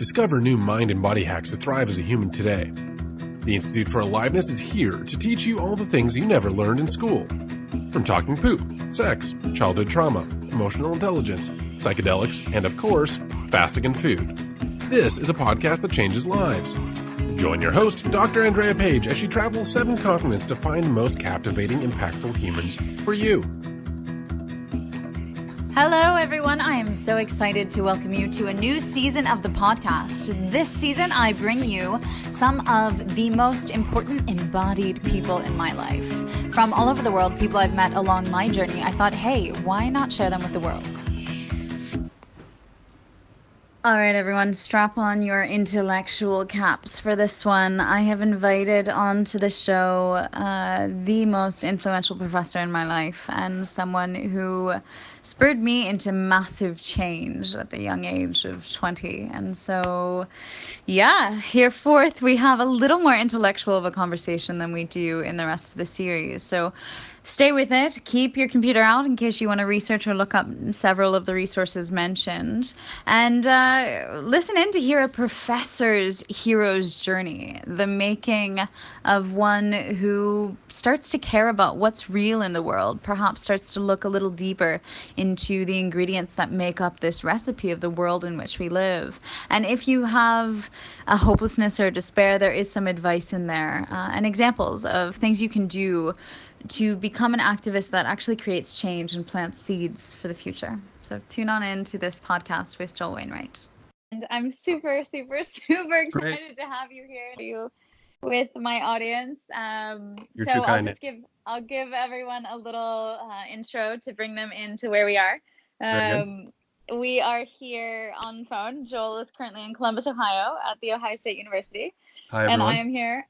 Discover new mind and body hacks to thrive as a human today. The Institute for Aliveness is here to teach you all the things you never learned in school. From talking poop, sex, childhood trauma, emotional intelligence, psychedelics, and of course, fasting and food. This is a podcast that changes lives. Join your host, Dr. Andrea Page, as she travels 7 continents to find the most captivating, impactful humans for you. Hello, everyone. I am so excited to welcome you to a new season of the podcast. This season, I bring you some of the most important embodied people in my life. From all over the world, people I've met along my journey, I thought, hey, why not share them with the world? All right, everyone, strap on your intellectual caps for this one. I have invited onto the show the most influential professor in my life and someone who spurred me into massive change at the young age of 20. And so, yeah, hereforth we have a little more intellectual of a conversation than we do in the rest of the series. So stay with it. Keep your computer out in case you want to research or look up several of the resources mentioned. And listen in to hear a professor's hero's journey, the making of one who starts to care about what's real in the world, perhaps starts to look a little deeper into the ingredients that make up this recipe of the world in which we live. And if you have a hopelessness or despair, there is some advice in there and examples of things you can do to become an activist that actually creates change and plants seeds for the future. So tune on in to this podcast with Joel Wainwright. And I'm super excited Great. To have you here with my audience. You're too kind. I'll give everyone a little intro to bring them into where we are. We are here on phone. Joel is currently in Columbus, Ohio at The Ohio State University. Hi, everyone. And I am here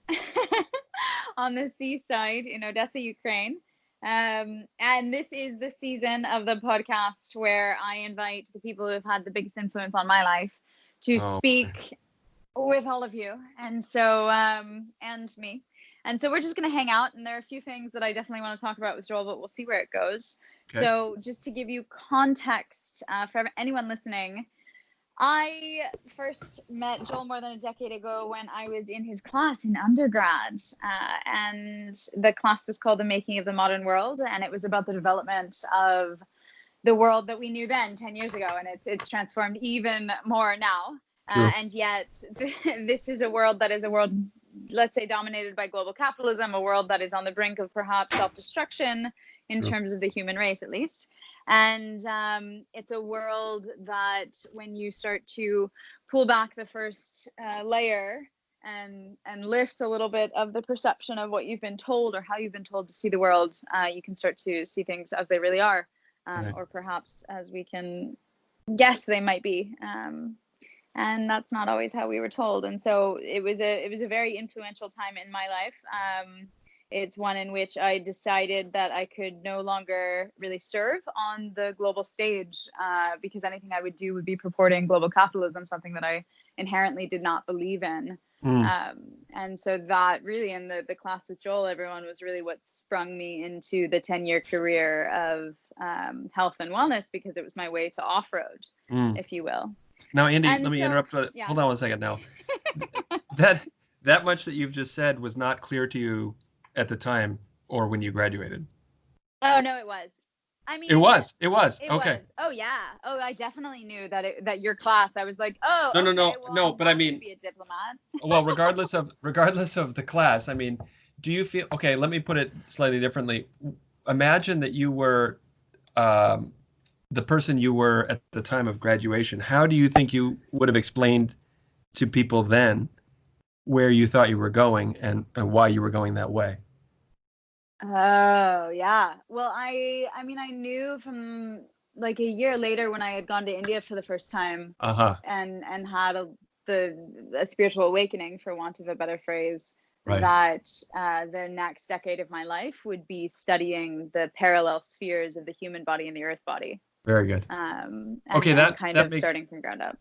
on the seaside in Odessa, Ukraine. And this is the season of the podcast where I invite the people who have had the biggest influence on my life to speak with all of you. And so, and me. And so we're just going to hang out. And there are a few things that I definitely want to talk about with Joel, but we'll see where it goes. Okay. So just to give you context for anyone listening, I first met Joel more than a decade ago when I was in his class in undergrad, and the class was called The Making of the Modern World, and it was about the development of the world that we knew then 10 years ago, and it's transformed even more now. And yet this is a world that is a world, let's say, dominated by global capitalism, a world that is on the brink of perhaps self-destruction in terms of the human race, at least. And it's a world that when you start to pull back the first layer and lift a little bit of the perception of what you've been told or how you've been told to see the world, you can start to see things as they really are, or perhaps as we can guess they might be. And that's not always how we were told. And so it was a very influential time in my life. It's one in which I decided that I could no longer really serve on the global stage because anything I would do would be purporting global capitalism, something that I inherently did not believe in. And so that really, in the class with Joel, everyone, was really what sprung me into the 10-year career of health and wellness, because it was my way to off-road, if you will. Now, Andy, let me interrupt. Yeah. Hold on one second now. that much that you've just said was not clear to you at the time or when you graduated? Oh, no, it was. I mean, it was. Okay. Was. Oh, yeah. Oh, I definitely knew that your class, I was like, oh, no, but I mean, be a diplomat. Well, regardless of the class, I mean, do you feel, okay, let me put it slightly differently. Imagine that you were the person you were at the time of graduation. How do you think you would have explained to people then where you thought you were going and why you were going that way? Oh, yeah. Well, I mean, I knew from like a year later when I had gone to India for the first time and had a spiritual awakening, for want of a better phrase, that the next decade of my life would be studying the parallel spheres of the human body and the earth body. Very good. Okay, that makes, starting from ground up.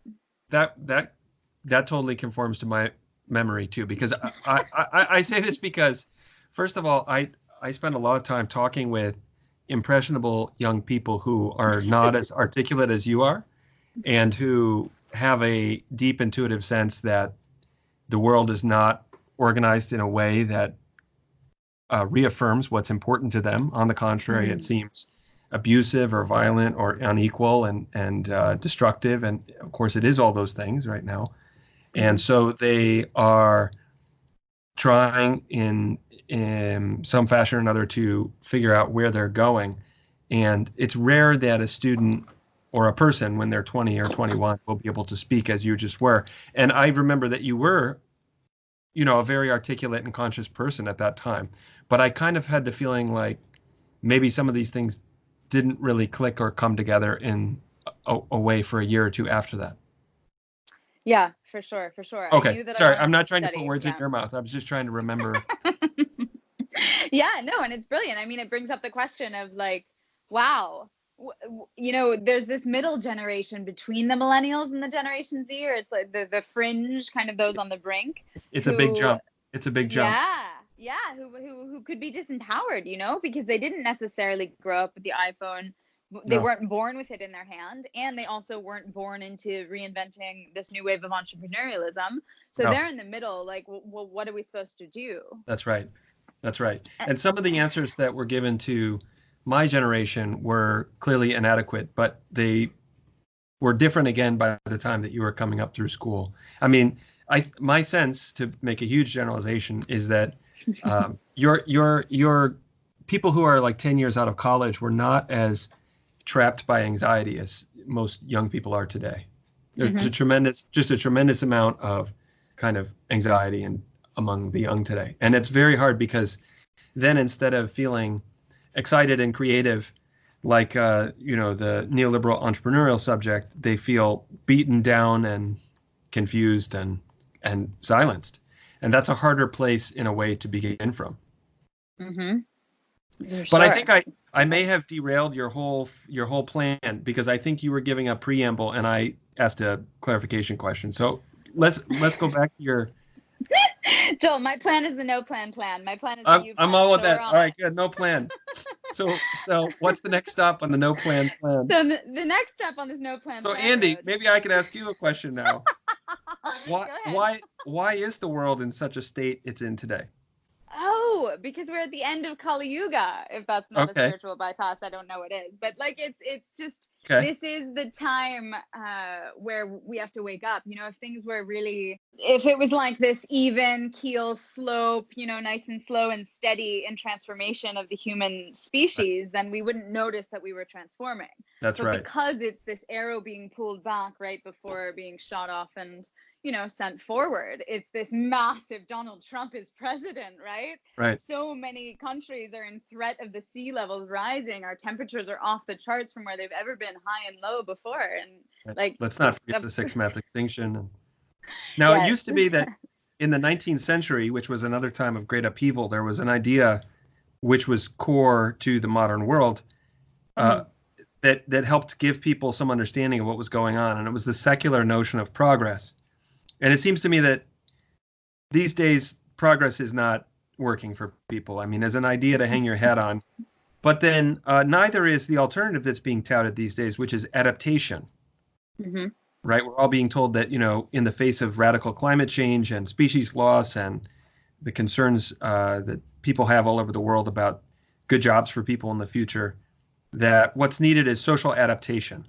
That totally conforms to my memory too, because I say this because, first of all, I spend a lot of time talking with impressionable young people who are not as articulate as you are, and who have a deep intuitive sense that the world is not organized in a way that reaffirms what's important to them. On the contrary, it seems abusive or violent or unequal and destructive. And of course, it is all those things right now. And so they are trying in some fashion or another to figure out where they're going. And it's rare that a student or a person when they're 20 or 21 will be able to speak as you just were. And I remember that you were, a very articulate and conscious person at that time. But I kind of had the feeling like maybe some of these things didn't really click or come together in a way for a year or two after that. Yeah, for sure. Okay, sorry, I'm not trying to put words in your mouth. I was just trying to remember. Yeah, no, and it's brilliant. I mean, it brings up the question of like, wow, there's this middle generation between the millennials and the Generation Z, or it's like the fringe, kind of those on the brink. It's a big jump. Yeah, who could be disempowered, because they didn't necessarily grow up with the iPhone. They weren't born with it in their hand, and they also weren't born into reinventing this new wave of entrepreneurialism. So they're in the middle, like, well, what are we supposed to do? That's right. And some of the answers that were given to my generation were clearly inadequate, but they were different again by the time that you were coming up through school. I mean, my sense, to make a huge generalization, is that your people who are like 10 years out of college were not as trapped by anxiety as most young people are today. There's a tremendous amount of kind of anxiety among the young today. And it's very hard because then instead of feeling excited and creative like the neoliberal entrepreneurial subject, they feel beaten down and confused and silenced. And that's a harder place in a way to begin from. But I think I may have derailed your whole plan, because I think you were giving a preamble and I asked a clarification question. So let's go back to your. Joel, my plan is the no plan. My plan is I'm all with that. All right, good. No plan. So what's the next stop on the no plan? So the next step on this no plan. So Andy, maybe I could ask you a question now. Why is the world in such a state it's in today? Oh, because we're at the end of Kali Yuga. If that's not a spiritual bypass, I don't know what is. But like, it's just, this is the time where we have to wake up. If things were really, if it was like this even keel slope, nice and slow and steady in transformation of the human species, then we wouldn't notice that we were transforming. That's right. But because it's this arrow being pulled back right before being shot off and sent forward. It's this massive Donald Trump is president, right? Right. So many countries are in threat of the sea levels rising. Our temperatures are off the charts from where they've ever been, high and low before. And like, let's not forget the sixth mass extinction. Now, It used to be that in the 19th century, which was another time of great upheaval, there was an idea which was core to the modern world that helped give people some understanding of what was going on. And it was the secular notion of progress. And it seems to me that these days progress is not working for people. I mean, as an idea to hang your hat on, but then neither is the alternative that's being touted these days, which is adaptation. Right? We're all being told that, in the face of radical climate change and species loss and the concerns that people have all over the world about good jobs for people in the future, that what's needed is social adaptation.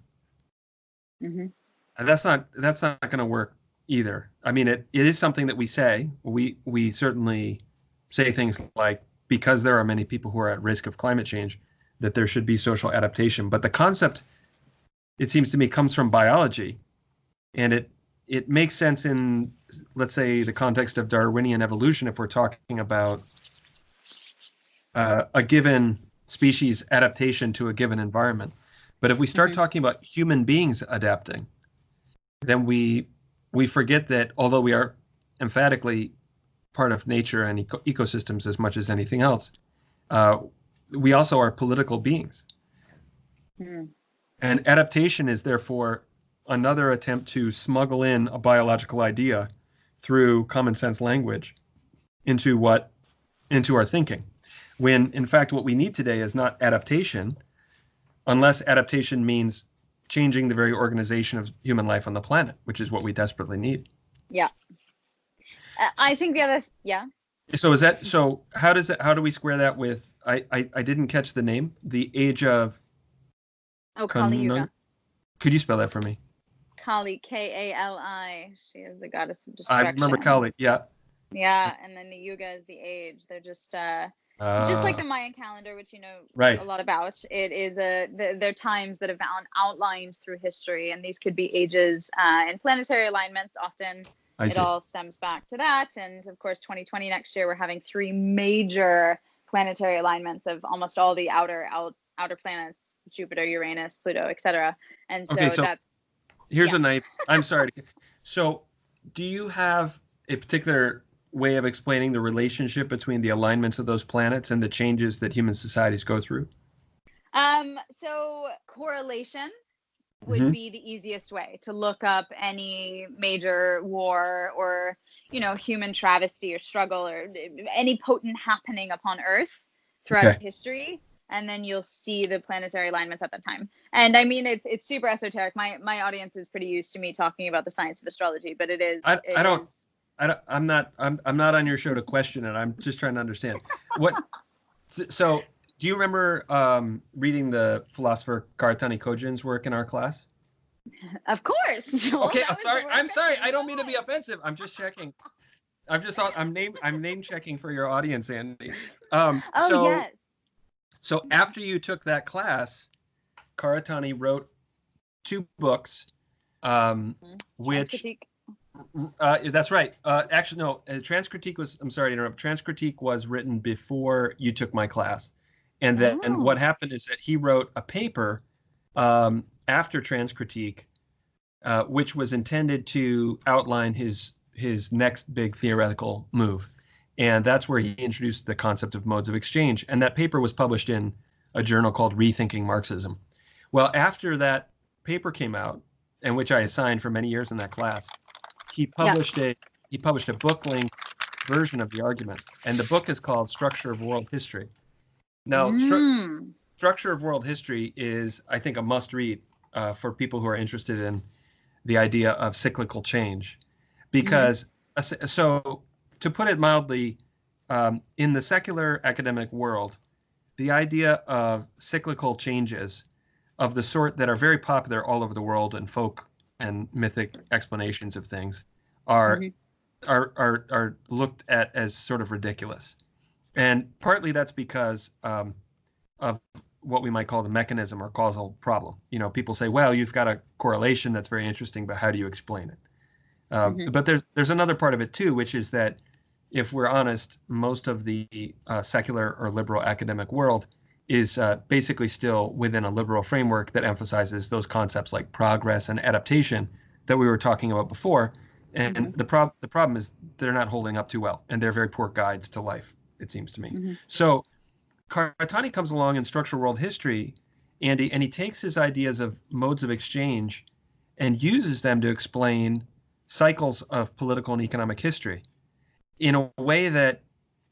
And that's not going to work either. I mean, it is something that we say. We certainly say things like, because there are many people who are at risk of climate change, that there should be social adaptation. But the concept, it seems to me, comes from biology, and it makes sense in, let's say, the context of Darwinian evolution if we're talking about a given species adaptation to a given environment. But if we start talking about human beings adapting, then we forget that although we are emphatically part of nature and ecosystems as much as anything else, we also are political beings. And adaptation is therefore another attempt to smuggle in a biological idea through common sense language into our thinking. When in fact what we need today is not adaptation, unless adaptation means changing the very organization of human life on the planet, which is what we desperately need. Yeah. I think the other, yeah. So how do we square that with, I didn't catch the name, the age of. Oh, Kali Yuga. Could you spell that for me? Kali, Kali. She is the goddess of destruction. I remember Kali, yeah. Yeah, and then the Yuga is the age. They're just like the Mayan calendar, which you know a lot about. It is they're times that have been outlined through history, and these could be ages and planetary alignments. Often it all stems back to that. And of course, 2020 next year, we're having 3 major planetary alignments of almost all the outer planets: Jupiter, Uranus, Pluto, etc. And so that's. Here's a knife. I'm sorry. So, do you have a particular way of explaining the relationship between the alignments of those planets and the changes that human societies go through? So correlation would be the easiest way to look up any major war or, human travesty or struggle or any potent happening upon Earth throughout history. And then you'll see the planetary alignments at that time. And I mean, it's super esoteric. My audience is pretty used to me talking about the science of astrology, but it is. I'm not on your show to question it. I'm just trying to understand what. So, do you remember reading the philosopher Karatani Kojin's work in our class? Of course. Joel, okay, I'm sorry. I don't mean to be offensive. I'm just checking. I'm name checking for your audience, Andy. Yes. So after you took that class, Karatani wrote 2 books, which. That's right. Actually, no. Transcritique was. I'm sorry to interrupt. Transcritique was written before you took my class, and what happened is that he wrote a paper after Transcritique, which was intended to outline his next big theoretical move, and that's where he introduced the concept of modes of exchange. And that paper was published in a journal called Rethinking Marxism. Well, after that paper came out, and which I assigned for many years in that class. He published a book-length version of the argument, and the book is called Structure of World History. Now, Structure of World History is, I think, a must-read for people who are interested in the idea of cyclical change, because so to put it mildly, in the secular academic world, the idea of cyclical changes of the sort that are very popular all over the world in folk and mythic explanations of things are looked at as sort of ridiculous. And partly that's because of what we might call the mechanism or causal problem. People say, well, you've got a correlation that's very interesting, but how do you explain it? But there's another part of it too, which is that if we're honest, most of the secular or liberal academic world is basically still within a liberal framework that emphasizes those concepts like progress and adaptation that we were talking about before. And the problem is they're not holding up too well, and they're very poor guides to life, it seems to me. So Karatani comes along in Structural World History, Andy, and he takes his ideas of modes of exchange and uses them to explain cycles of political and economic history in a way that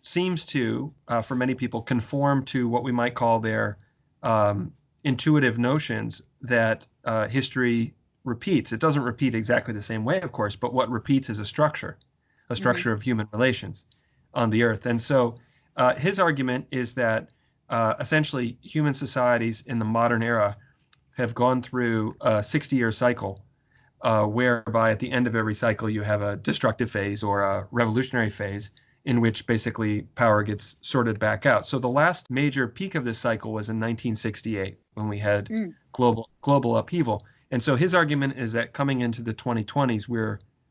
seems to, for many people, conform to what we might call their intuitive notions that history repeats. It doesn't repeat exactly the same way, of course, but what repeats is a structure of human relations on the earth. And so his argument is that essentially human societies in the modern era have gone through a 60-year cycle whereby at the end of every cycle you have a destructive phase or a revolutionary phase in which basically power gets sorted back out. So the last major peak of this cycle was in 1968 when we had global upheaval. And so his argument is that coming into the 2020s,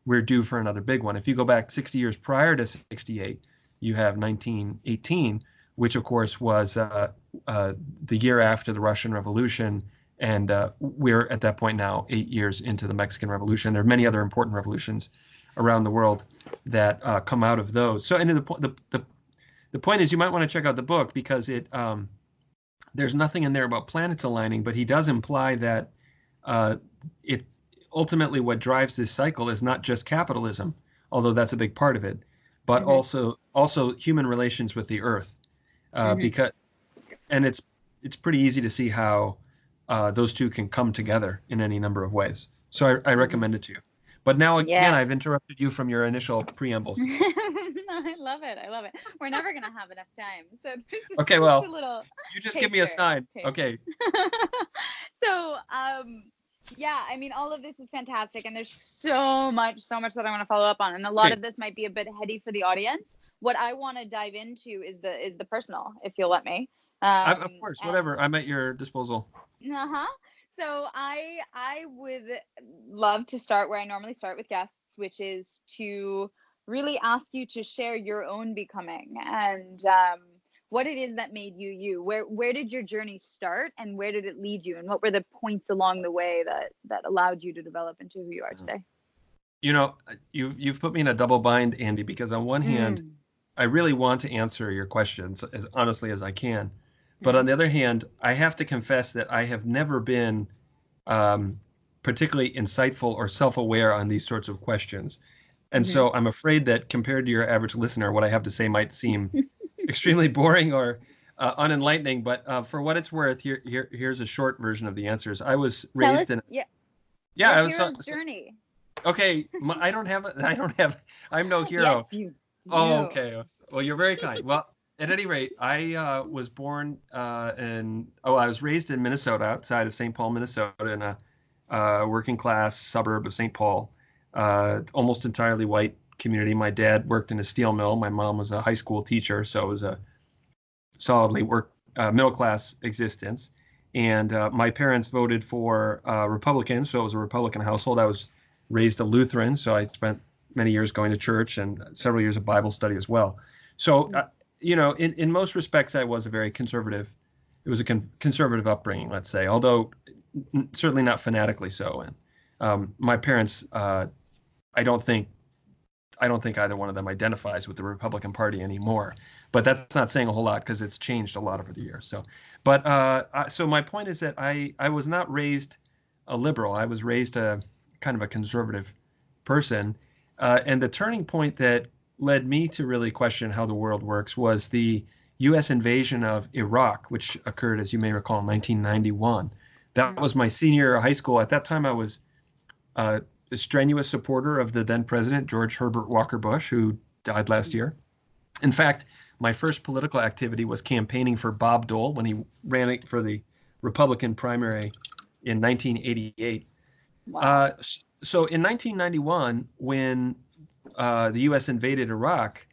we're due for another big one. If you go back 60 years prior to 68, you have 1918, which of course was the year after the Russian Revolution. And we're at that point now 8 years into the Mexican Revolution. There are many other important revolutions around the world that come out of those. So, and the point is, you might want to check out the book because there's nothing in there about planets aligning, but he does imply that it ultimately what drives this cycle is not just capitalism, although that's a big part of it, but also human relations with the earth, because, and it's pretty easy to see how those two can come together in any number of ways. So I recommend it to you. But now, again, I've interrupted you from your initial preambles. I love it. I love it. We're never going to have enough time. So this is okay, well, you just taster. give me a sign. Okay. So, yeah, I mean, all of this is fantastic. And there's so much that I want to follow up on. And a lot of this might be a bit heady for the audience. What I want to dive into is the personal, if you'll let me. Of course, whatever. I'm at your disposal. So I would love to start where I normally start with guests, which is to really ask you to share your own becoming and what it is that made you you. Where did your journey start and where did it lead you? And what were the points along the way that allowed you to develop into who you are today? You know, you've put me in a double bind, Andy, because on one hand, I really want to answer your questions as honestly as I can. But on the other hand, I have to confess that I have never been particularly insightful or self-aware on these sorts of questions. And so I'm afraid that compared to your average listener, what I have to say might seem extremely boring or unenlightening. But for what it's worth, here's a short version of the answers. I was raised in I was journey. Okay, I'm no hero. Yes, you. Oh, okay. Well, you're very kind. Well, at any rate, I was born I was raised in Minnesota, outside of St. Paul, Minnesota, in a working class suburb of St. Paul, almost entirely white community. My dad worked in a steel mill. My mom was a high school teacher, so it was a solidly middle class existence. And my parents voted for Republicans, so it was a Republican household. I was raised a Lutheran, so I spent many years going to church and several years of Bible study as well. So, in most respects, I was a very conservative. It was a conservative upbringing, let's say, although certainly not fanatically so. And my parents, I don't think either one of them identifies with the Republican Party anymore. But that's not saying a whole lot because it's changed a lot over the years. So my point is that I was not raised a liberal. I was raised a kind of a conservative person. And the turning point that led me to really question how the world works was the U.S. invasion of Iraq, which occurred, as you may recall, in 1991. That was my senior year of high school. At that time, I was a strenuous supporter of the then president, George Herbert Walker Bush, who died last year. In fact, my first political activity was campaigning for Bob Dole when he ran for the Republican primary in 1988. Wow. So in 1991, when the U.S. invaded Iraq,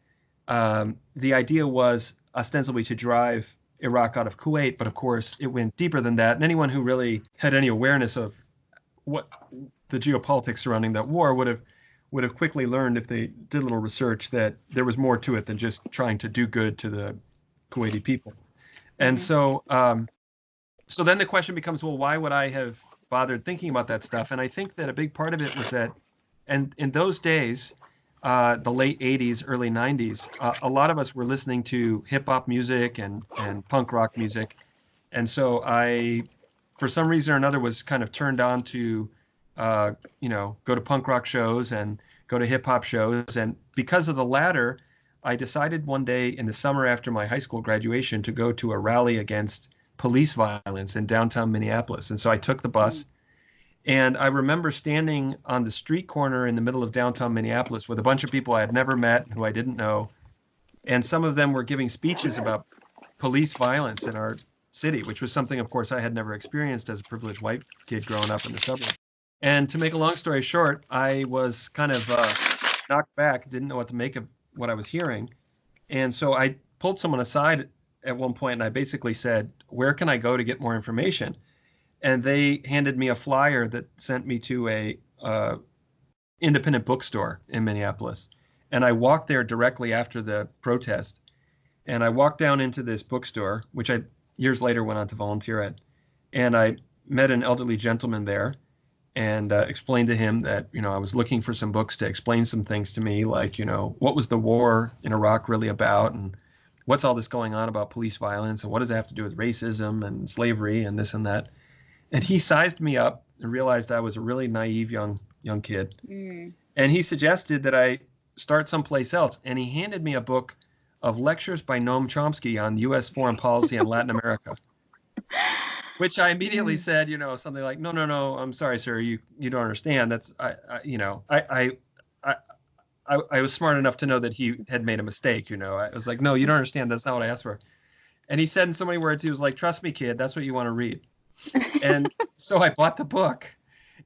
the idea was ostensibly to drive Iraq out of Kuwait, but of course it went deeper than that. And anyone who really had any awareness of what the geopolitics surrounding that war would have quickly learned, if they did a little research, that there was more to it than just trying to do good to the Kuwaiti people. And so then the question becomes, well, why would I have bothered thinking about that stuff? And I think that a big part of it was that, and in those days, the late 80s, early 90s, a lot of us were listening to hip hop music and punk rock music. And so I, for some reason or another, was kind of turned on to, go to punk rock shows and go to hip hop shows. And because of the latter, I decided one day in the summer after my high school graduation to go to a rally against police violence in downtown Minneapolis. And so I took the bus. And I remember standing on the street corner in the middle of downtown Minneapolis with a bunch of people I had never met, who I didn't know. And some of them were giving speeches about police violence in our city, which was something, of course, I had never experienced as a privileged white kid growing up in the suburbs. And to make a long story short, I was kind of knocked back, didn't know what to make of what I was hearing. And so I pulled someone aside at one point and I basically said, where can I go to get more information? And they handed me a flyer that sent me to a independent bookstore in Minneapolis. And I walked there directly after the protest. And I walked down into this bookstore, which I years later went on to volunteer at. And I met an elderly gentleman there and explained to him that, I was looking for some books to explain some things to me, like, what was the war in Iraq really about? And what's all this going on about police violence? And what does it have to do with racism and slavery and this and that? And he sized me up and realized I was a really naive young kid. And he suggested that I start someplace else. And he handed me a book of lectures by Noam Chomsky on U.S. foreign policy and Latin America. which I immediately said, something like, no, I'm sorry, sir, you don't understand. That's I was smart enough to know that he had made a mistake. I was like, no, you don't understand. That's not what I asked for. And he said in so many words, he was like, trust me, kid, that's what you want to read. And so I bought the book,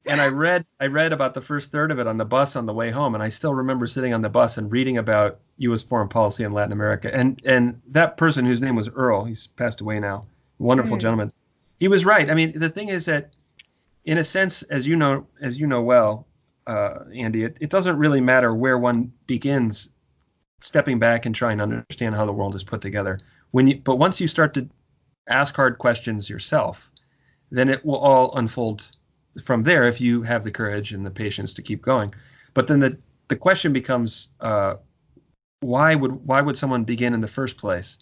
and I read about the first third of it on the bus on the way home. And I still remember sitting on the bus and reading about U.S. foreign policy in Latin America. And that person, whose name was Earl, he's passed away now, wonderful gentleman, he was right. I mean, the thing is that, in a sense, as you know well, Andy, it doesn't really matter where one begins stepping back and trying to understand how the world is put together. But once you start to ask hard questions yourself, then it will all unfold from there if you have the courage and the patience to keep going. But then the question becomes, why would someone begin in the first place?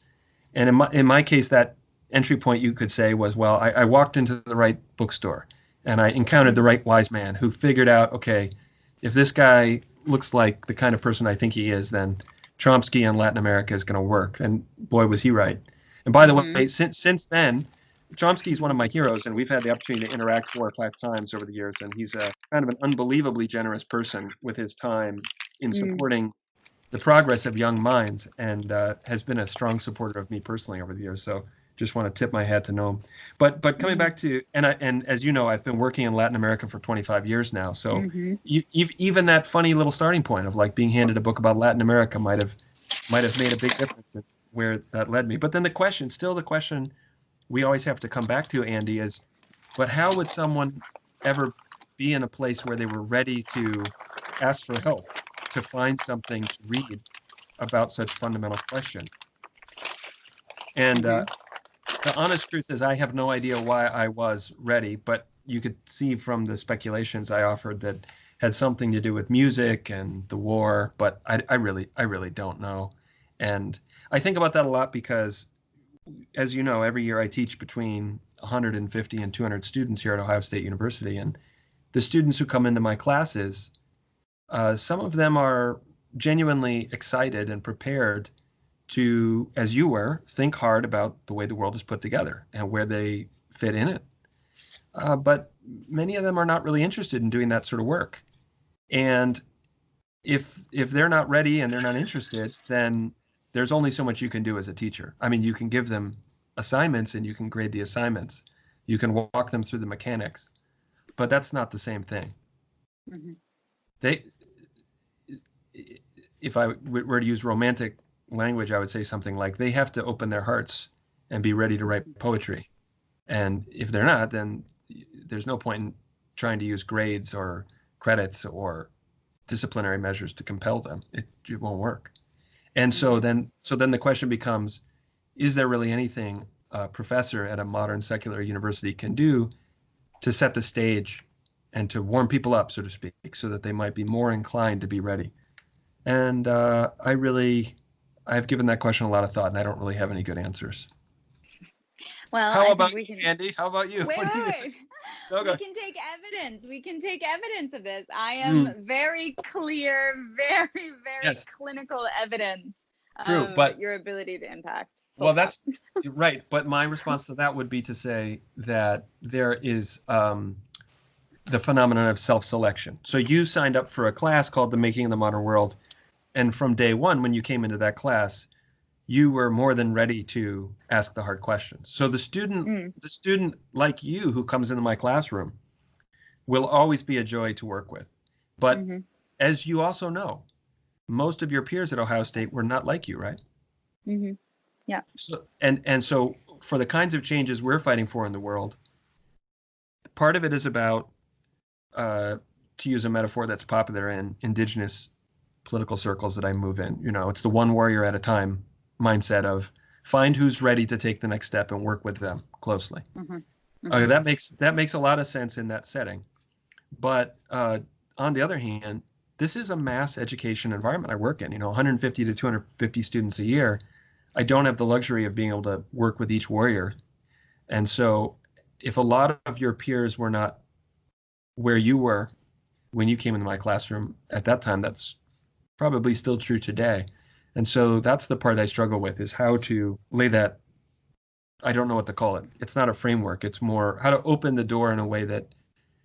And in my case, that entry point, you could say, was, well, I walked into the right bookstore and I encountered the right wise man who figured out, okay, if this guy looks like the kind of person I think he is, then Chomsky in Latin America is going to work. And boy, was he right. And by the way, since then, Chomsky is one of my heroes, and we've had the opportunity to interact 4 or 5 times over the years. And he's a kind of an unbelievably generous person with his time in supporting the progress of young minds, and has been a strong supporter of me personally over the years. So just want to tip my hat to know him. But coming back to, and as you know, I've been working in Latin America for 25 years now. So even that funny little starting point of like being handed a book about Latin America might have made a big difference in where that led me. But then the question we always have to come back to, Andy, is, but how would someone ever be in a place where they were ready to ask for help, to find something to read about such fundamental question? And the honest truth is, I have no idea why I was ready, but you could see from the speculations I offered that had something to do with music and the war, but I really don't know. And I think about that a lot because, as you know, every year I teach between 150 and 200 students here at Ohio State University. And the students who come into my classes, some of them are genuinely excited and prepared to, as you were, think hard about the way the world is put together and where they fit in it. But many of them are not really interested in doing that sort of work. And if they're not ready and they're not interested, then there's only so much you can do as a teacher. I mean, you can give them assignments and you can grade the assignments. You can walk them through the mechanics, but that's not the same thing. If I were to use romantic language, I would say something like, they have to open their hearts and be ready to write poetry. And if they're not, then there's no point in trying to use grades or credits or disciplinary measures to compel them. It won't work. And so then the question becomes, is there really anything a professor at a modern secular university can do to set the stage and to warm people up, so to speak, so that they might be more inclined to be ready? And I've given that question a lot of thought, and I don't really have any good answers. Well, how about you, Andy? How about you? Wait. Okay. We can take evidence. We can take evidence of this. I am very clear, very, very clinical evidence of your ability to impact. Well, that's right. But my response to that would be to say that there is the phenomenon of self-selection. So you signed up for a class called The Making of the Modern World. And from day one, when you came into that class, you were more than ready to ask the hard questions. So the student like you who comes into my classroom will always be a joy to work with. But as you also know, most of your peers at Ohio State were not like you, right? Yeah. So and so for the kinds of changes we're fighting for in the world, part of it is about, to use a metaphor that's popular in indigenous political circles that I move in, it's the one warrior at a time mindset of find who's ready to take the next step and work with them closely. That makes a lot of sense in that setting. But on the other hand, this is a mass education environment I work in, 150 to 250 students a year. I don't have the luxury of being able to work with each warrior. And so if a lot of your peers were not where you were when you came into my classroom at that time, that's probably still true today. And so that's the part I struggle with, is how to lay that I don't know what to call it. It's not a framework. It's more how to open the door in a way that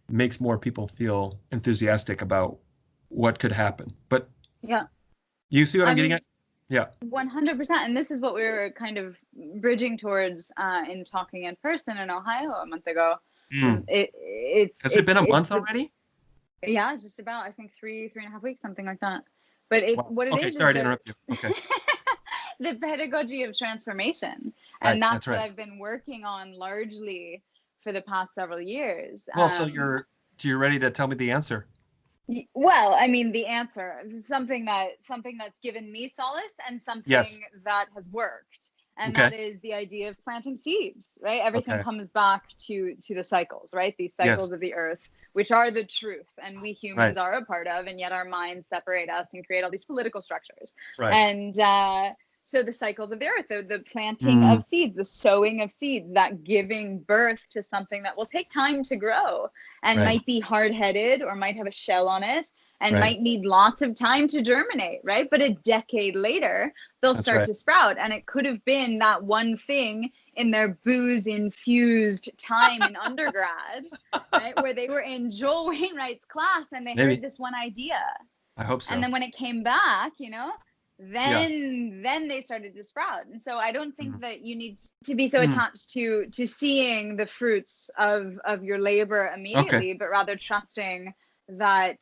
makes more people feel enthusiastic about what could happen. But Yeah. you see what I'm getting at? Yeah. 100%. And this is what we were kind of bridging towards in talking in person in Ohio a month ago. Has it been a month already? Yeah, just about, I think 3.5 weeks, something like that. But what it is. Okay, sorry to interrupt you. Okay. The pedagogy of transformation. And that's what I've been working on largely for the past several years. Well, so you're ready to tell me the answer? Well, I mean, the answer, something that's given me solace and something that has worked. And that is the idea of planting seeds, right? Everything comes back to the cycles, right? These cycles of the earth, which are the truth, and we humans are a part of, and yet our minds separate us and create all these political structures. Right. And so the cycles of the earth, the planting of seeds, the sowing of seeds, that giving birth to something that will take time to grow and might be hard-headed or might have a shell on it and might need lots of time to germinate, right? But a decade later, they'll start to sprout. And it could have been that one thing in their booze-infused time in undergrad, right, where they were in Joel Wainwright's class and they heard this one idea. I hope so. And then when it came back, then they started to sprout. And so I don't think that you need to be so attached to seeing the fruits of your labor immediately, but rather trusting that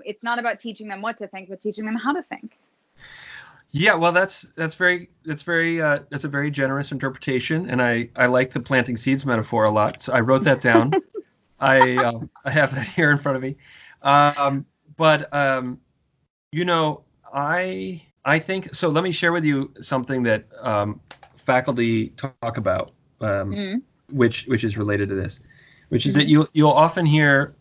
it's not about teaching them what to think, but teaching them how to think. Yeah, well, that's a very generous interpretation, and I like the planting seeds metaphor a lot. So I wrote that down. I have that here in front of me. I think so. Let me share with you something that faculty talk about, which is related to this, which is that you'll often hear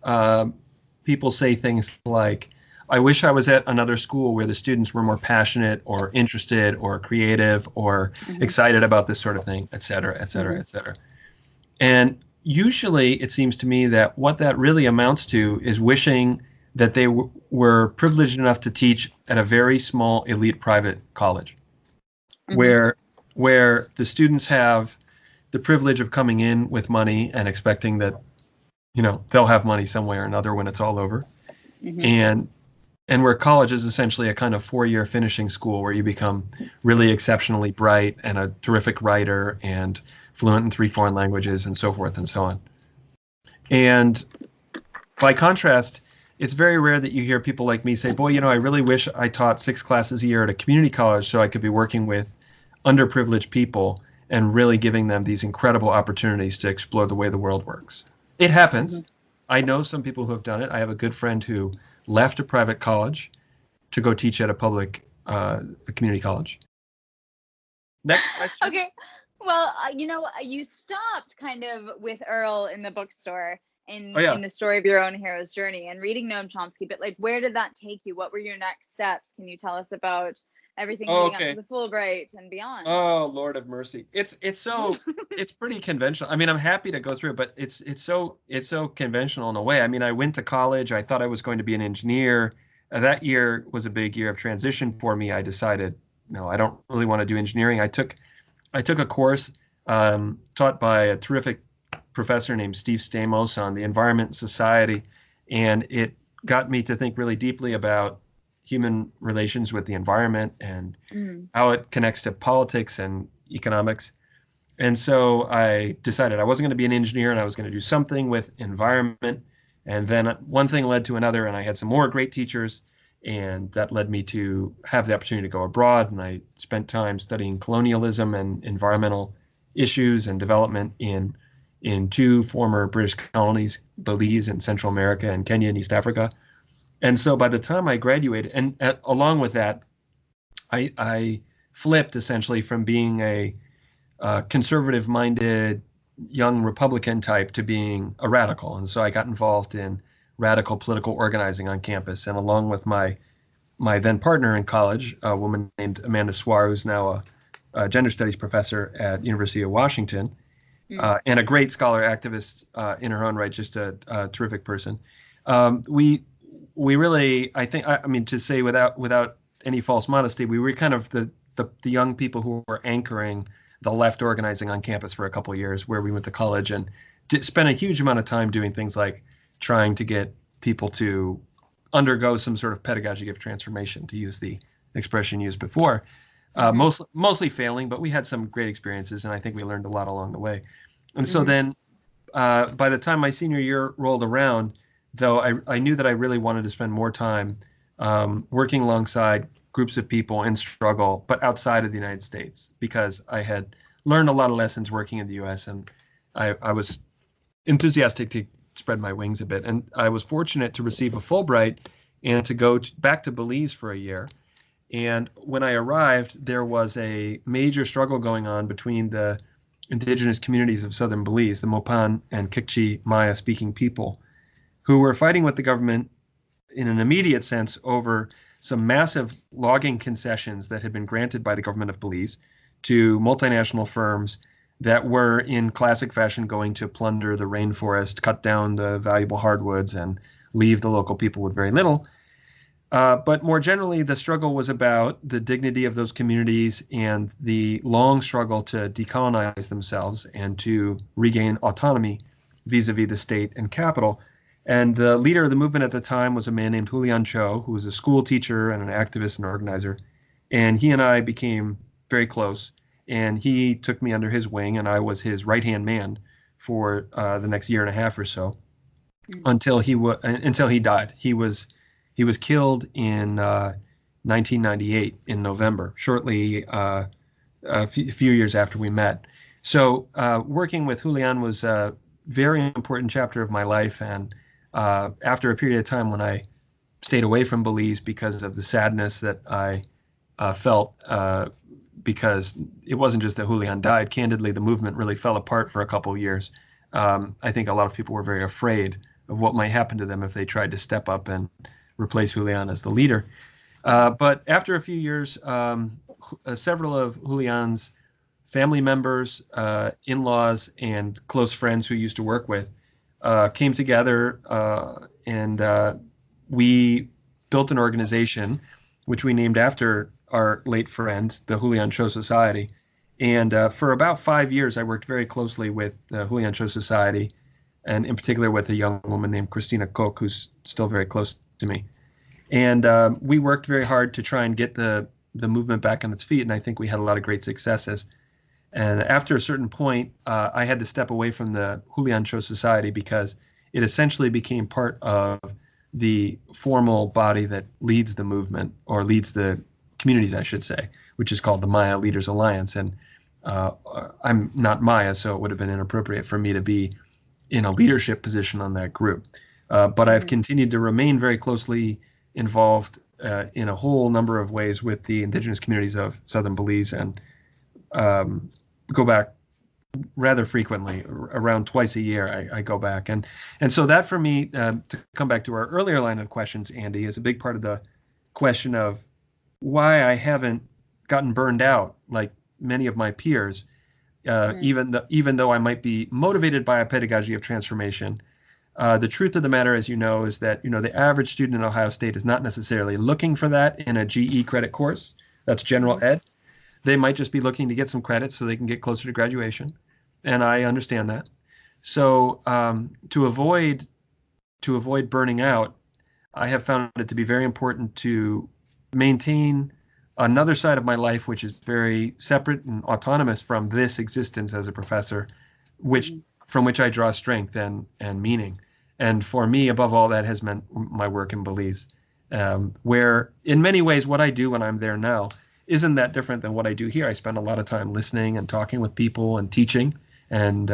people say things like, "I wish I was at another school where the students were more passionate or interested or creative or excited about this sort of thing, et cetera, et cetera, et cetera." And usually, it seems to me that what that really amounts to is wishing that they were privileged enough to teach at a very small elite private college, where the students have the privilege of coming in with money and expecting that, they'll have money some way or another when it's all over, and where college is essentially a kind of 4-year finishing school where you become really exceptionally bright and a terrific writer and fluent in 3 foreign languages and so forth and so on. And by contrast, it's very rare that you hear people like me say, boy, I really wish I taught 6 classes a year at a community college so I could be working with underprivileged people and really giving them these incredible opportunities to explore the way the world works. It happens. I know some people who have done it. I have a good friend who left a private college to go teach at a public a community college. Next question. Okay. Well, you stopped kind of with Earl in the bookstore. In the story of your own hero's journey and reading Noam Chomsky, but where did that take you? What were your next steps? Can you tell us about everything leading up to the Fulbright and beyond? Oh, Lord of mercy. It's so it's pretty conventional. I mean, I'm happy to go through it, but it's so conventional in a way. I mean, I went to college. I thought I was going to be an engineer. That year was a big year of transition for me. I decided, no, I don't really want to do engineering. I took a course taught by a terrific professor named Steve Stamos on the environment and society, and it got me to think really deeply about human relations with the environment and how it connects to politics and economics. And so I decided I wasn't going to be an engineer and I was going to do something with environment. And then one thing led to another, and I had some more great teachers, and that led me to have the opportunity to go abroad. And I spent time studying colonialism and environmental issues and development in 2 former British colonies, Belize in Central America and Kenya in East Africa. And so by the time I graduated, and along with that, I flipped essentially from being a conservative-minded young Republican type to being a radical. And so I got involved in radical political organizing on campus. And along with my then partner in college, a woman named Amanda Swar, who's now a gender studies professor at University of Washington, and a great scholar activist in her own right, just a terrific person. We really, I think, I mean, to say without any false modesty, we were kind of the young people who were anchoring the left organizing on campus for a couple of years, where we went to college and spent a huge amount of time doing things like trying to get people to undergo some sort of pedagogy of transformation, to use the expression used before. Mostly failing, but we had some great experiences, and I think we learned a lot along the way. And so then by the time my senior year rolled around, though, I knew that I really wanted to spend more time working alongside groups of people in struggle, but outside of the United States, because I had learned a lot of lessons working in the U.S., and I was enthusiastic to spread my wings a bit. And I was fortunate to receive a Fulbright and to go back to Belize for a year. And when I arrived, there was a major struggle going on between the indigenous communities of southern Belize, the Mopan and Kikchi Maya speaking people, who were fighting with the government in an immediate sense over some massive logging concessions that had been granted by the government of Belize to multinational firms that were in classic fashion going to plunder the rainforest, cut down the valuable hardwoods, and leave the local people with very little. But more generally, the struggle was about the dignity of those communities and the long struggle to decolonize themselves and to regain autonomy vis-a-vis the state and capital. And the leader of the movement at the time was a man named Julian Cho, who was a school teacher and an activist and organizer. And he and I became very close. And he took me under his wing, and I was his right-hand man for the next year and a half or so, until he died. He was killed in 1998 in November, shortly a few years after we met. So working with Julian was a very important chapter of my life. And after a period of time when I stayed away from Belize because of the sadness that I felt, because it wasn't just that Julian died. Candidly, the movement really fell apart for a couple of years. I think a lot of people were very afraid of what might happen to them if they tried to step up and replace Julian as the leader. But after a few years, several of Julian's family members, in-laws, and close friends who he used to work with came together, and we built an organization which we named after our late friend, the Julian Cho Society. And for about 5 years, I worked very closely with the Julian Cho Society, and in particular with a young woman named Christina Koch, who's still very close to me. And we worked very hard to try and get the movement back on its feet, and I think we had a lot of great successes. And after a certain point, I had to step away from the Julian Cho Society because it essentially became part of the formal body that leads the movement, or leads the communities, I should say, which is called the Maya Leaders Alliance. And I'm not Maya, so it would have been inappropriate for me to be in a leadership position on that group. But I've continued to remain very closely involved in a whole number of ways with the indigenous communities of southern Belize, and go back rather frequently. Around twice a year I go back. And so that, for me, to come back to our earlier line of questions, Andy, is a big part of the question of why I haven't gotten burned out like many of my peers, even though I might be motivated by a pedagogy of transformation. The truth of the matter, as you know, is that the average student in Ohio State is not necessarily looking for that in a GE credit course. That's general ed. They might just be looking to get some credits so they can get closer to graduation, and I understand that. So to avoid burning out, I have found it to be very important to maintain another side of my life, which is very separate and autonomous from this existence as a professor, from which I draw strength and meaning. And for me, above all, that has meant my work in Belize, where in many ways what I do when I'm there now isn't that different than what I do here. I spend a lot of time listening and talking with people and teaching and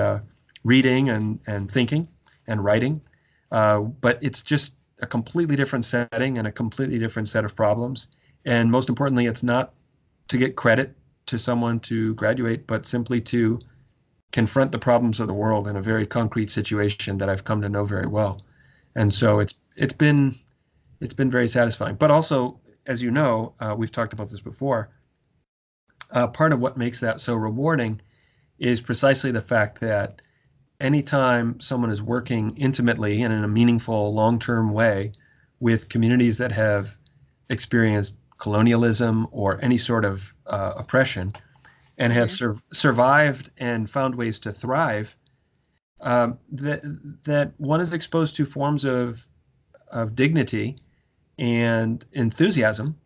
reading and thinking and writing. But it's just a completely different setting and a completely different set of problems. And most importantly, it's not to get credit to someone to graduate, but simply to confront the problems of the world in a very concrete situation that I've come to know very well. And so it's been very satisfying. But also, as you know, we've talked about this before, part of what makes that so rewarding is precisely the fact that anytime someone is working intimately and in a meaningful, long-term way with communities that have experienced colonialism or any sort of oppression, and have survived and found ways to thrive, that one is exposed to forms of dignity and enthusiasm,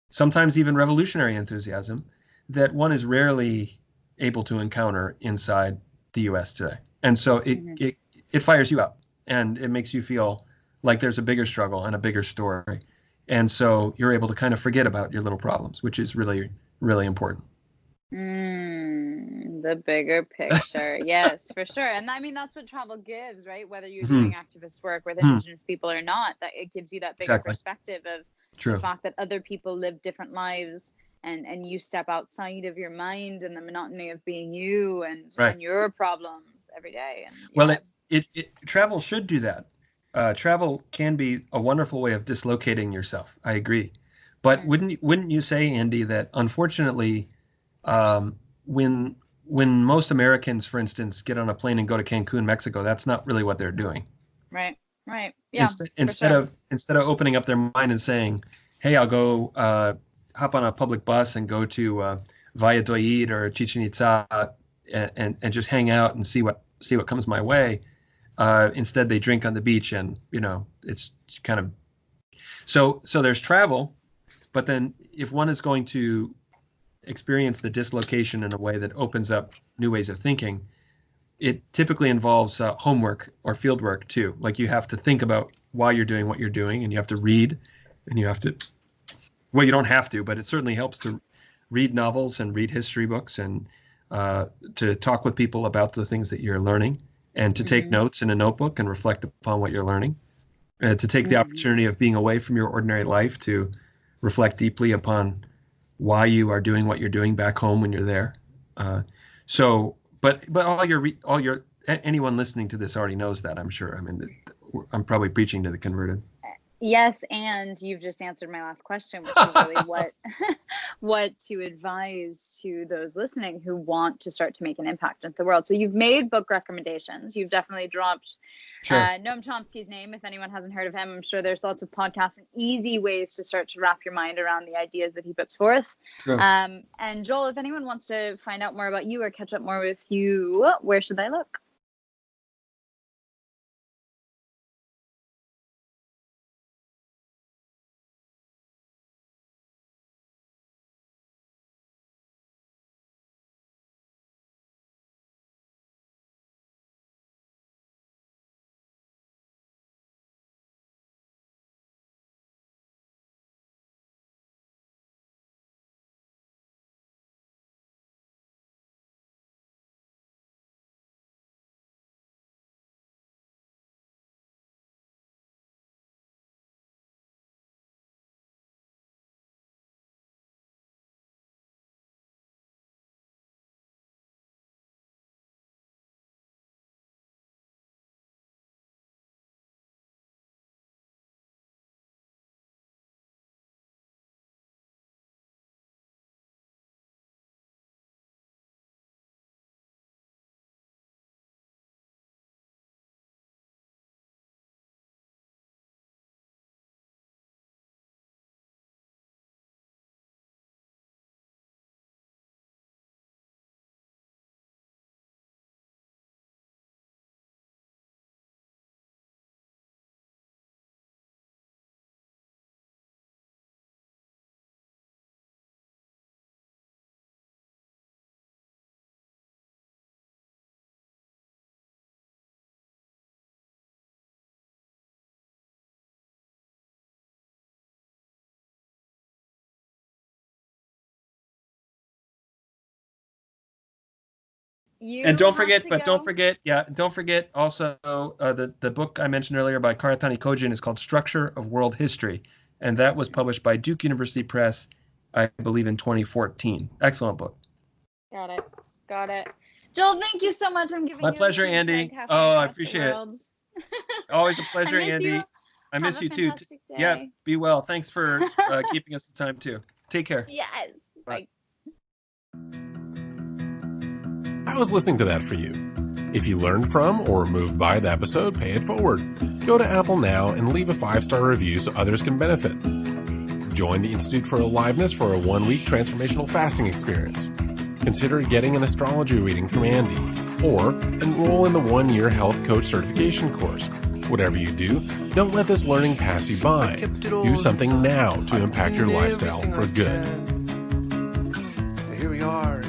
sometimes even revolutionary enthusiasm, that one is rarely able to encounter inside the U.S. today. And so it fires you up, and it makes you feel like there's a bigger struggle and a bigger story. And so you're able to kind of forget about your little problems, which is really, really important. The bigger picture. Yes, for sure. And I mean, that's what travel gives, right? Whether you're doing activist work with Indigenous people or not, that it gives you that bigger perspective of the fact that other people live different lives, and you step outside of your mind and the monotony of being you and your problems every day. And, well, travel should do that. Travel can be a wonderful way of dislocating yourself. I agree. But wouldn't you say, Andy, that unfortunately, when most Americans, for instance, get on a plane and go to Cancun, Mexico, that's not really what they're doing. Right. Yeah. Instead of opening up their mind and saying, "Hey, I'll go hop on a public bus and go to Valladolid or Chichen Itza and just hang out and see what comes my way." Instead, they drink on the beach, and it's kind of so there's travel, but then if one is going to experience the dislocation in a way that opens up new ways of thinking, it typically involves homework or field work too. Like, you have to think about why you're doing what you're doing, and you have to read, and you have to, well, you don't have to, but it certainly helps to read novels and read history books, and to talk with people about the things that you're learning, and to take notes in a notebook and reflect upon what you're learning, to take the opportunity of being away from your ordinary life to reflect deeply upon why you are doing what you're doing back home when you're there. But anyone listening to this already knows that, I'm sure. I mean, I'm probably preaching to the converted. Yes, and you've just answered my last question, which is really what to advise to those listening who want to start to make an impact in the world. So you've made book recommendations. You've definitely dropped Noam Chomsky's name. If anyone hasn't heard of him, I'm sure there's lots of podcasts and easy ways to start to wrap your mind around the ideas that he puts forth. Sure. And Joel, if anyone wants to find out more about you or catch up more with you, where should they look? And don't forget also the book I mentioned earlier by Karatani Kojin is called Structure of World History, and that was published by Duke University Press, I believe, in 2014. Excellent book. Got it. Joel, thank you so much. I'm giving my pleasure, Andy. Oh, I appreciate it. Always a pleasure, Andy. I miss you too. Yeah, be well. Thanks for keeping us the time too. Take care. Yes. Bye. How was listening to that for you? If you learned from or moved by the episode, pay it forward. Go to Apple now and leave a 5-star review so others can benefit. Join the Institute for Aliveness for a 1-week transformational fasting experience. consider getting an astrology reading from Andy, or enroll in the 1-year health coach certification course. Whatever you do, don't let this learning pass you by. Do something now to impact your lifestyle for good. Here we are.